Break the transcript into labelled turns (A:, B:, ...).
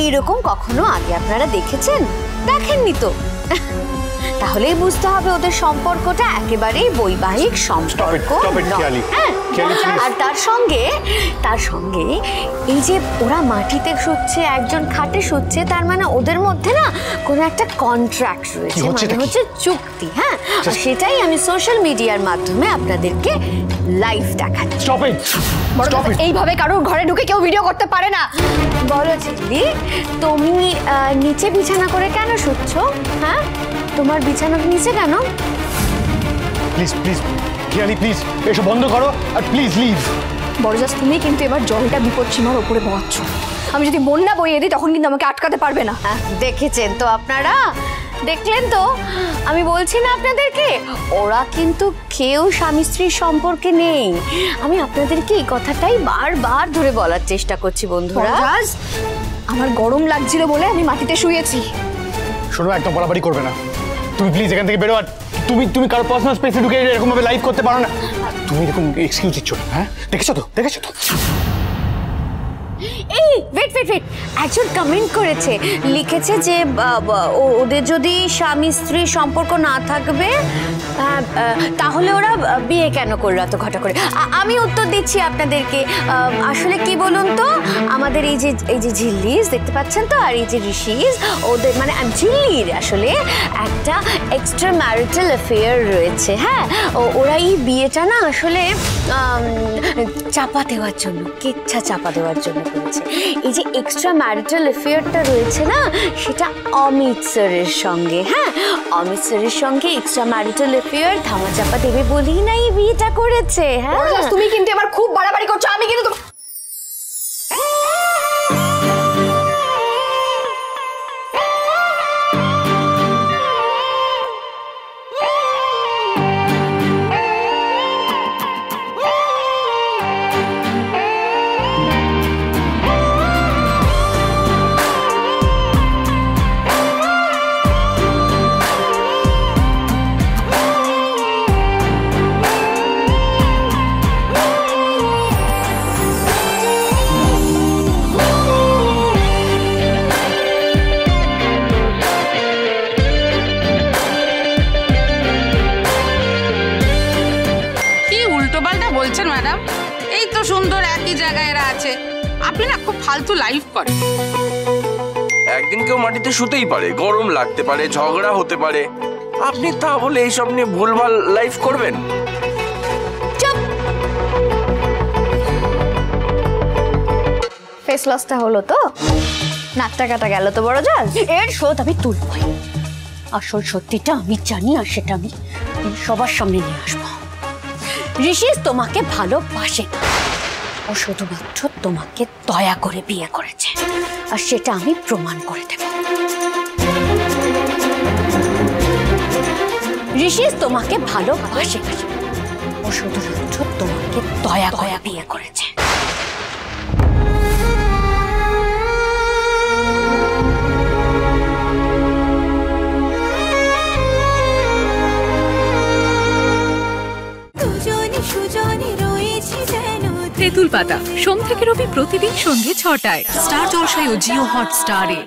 A: এইরকম কখনো আগে আপনারা দেখেছেন? দেখেননি তো। তাহলেই বুঝতে হবে ওদের সম্পর্কটা একেবারেই বৈবাহিক সম্পর্ক। আর তার সঙ্গে এই যে ওরা মাটিতে শুচ্ছে, একজন খাটে শুচ্ছে, তার মানে ওদের মধ্যে না কোনো একটা কন্ট্রাক্ট রয়েছে, মানে হচ্ছে চুক্তি। হ্যাঁ, সেটাই আমি সোশ্যাল মিডিয়ার মাধ্যমে আপনাদেরকে লাইভ দেখাচ্ছি। এইভাবে কারোর ঘরে ঢুকে কেউ ভিডিও করতে পারে না। বলো ঝিল্লি, তুমি নিচে বিছানা করে কেন শুচ্ছ? হ্যাঁ, তোমার বিছানার নিচে কেন?
B: প্লিজ প্লিজ কিয়ালি, প্লিজ এসব বন্ধ করো আর প্লিজ লিভ।
C: বড়জাস, তুমি কিন্তু এবার জলটা বিপদসীমার উপরে বহাচ্ছ। আমি যদি বন্যা বইয়ে দিই তখন কিন্তু আমাকে আটকাতে পারবে না।
A: দেখেছেন তো আপনারা, দেখলেন তো? আমি বলছি না আপনাদেরকে, ওরা কিন্তু কেউ স্বামী স্ত্রীর সম্পর্কে নেই। আমি আপনাদেরকে এই কথাটাই বারবার ধরে বলার চেষ্টা করছি বন্ধুরা।
C: আমার গরম লাগছিল বলে আমি মাটিতে শুয়েছি।
B: শোনো, একদম বলাবলি করবে না। তুমি প্লিজ এখান থেকে বেরো। আর তুমি কারো পার্সোনাল স্পেসে ঢুকে এরকম ভাবে লাইভ করতে পারো না। তুমি এরকম এক্সকিউজ দিচ্ছ না। হ্যাঁ, দেখেছো তো?
A: এই ওয়েট, একজন কমেন্ট করেছে, লিখেছে যে ওদের যদি স্বামী স্ত্রীর সম্পর্ক না থাকবে তাহলে ওরা বিয়ে কেন করলো এত ঘটা করে। আমি উত্তর দিচ্ছি আপনাদেরকে। আসলে কি বলুন তো, আমাদের এই যে ঝিল্লিস দেখতে পাচ্ছেন তো, আর এই যে ঋষিস, ওদের মানে ঝিল্লির আসলে একটা এক্সট্রা ম্যারিটাল অ্যাফেয়ার রয়েছে। হ্যাঁ, ওরা এই বিয়েটা না আসলে চাপা দেওয়ার জন্য, কেচ্ছা চাপা দেওয়ার জন্য করেছে। এই যে এক্সট্রা ম্যারিটাল অ্যাফেয়ারটা রয়েছে না, সেটা অমিত স্যারের সঙ্গে। হ্যাঁ, অমিত স্যারের সঙ্গে এক্সট্রা ম্যারিটাল অ্যাফেয়ার ধামাচাপা দেবে বলেই না এই বিয়েটা করেছে। হ্যাঁ,
C: তুমি কিন্তু এবার খুব বাড়াবাড়ি করছো। আমি কিন্তু
D: বলছেন ম্যাডাম? এই তো সুন্দর একই জায়গায় এরা আছে, আপনি না খুব ফালতু লাইভ করেন।
E: একদিন কেউ মাটিতে শুতেই পারে, গরম লাগতে পারে, ঝগড়া হতে পারে, আপনি তা বলে এইসব নিয়ে ভুলভাল লাইভ করবেন?
A: চুপ। ফেস লসটা হলো তো, নাকটা কাটা গেল তো বড় জাল। এর শোধ আমি তুলবই। আসল সত্যিটা আমি জানি, আর সেটা আমি সবার সামনে নিয়ে আসবো। ঋষিস তোমাকে ভালোবাসে না, ও শুধুমাত্র তোমাকে দয়া করে বিয়ে করেছে, আর সেটা আমি প্রমাণ করে দেব। ঋষিস তোমাকে ভালোবাসে না, ও শুধুমাত্র তোমাকে দয়া করে বিয়ে করেছে।
F: তেঁতুল পাতা সোম থেকে রবি প্রতিদিন সন্ধ্যে ৬টায় স্টার জলসায় ও জিও হটস্টারে।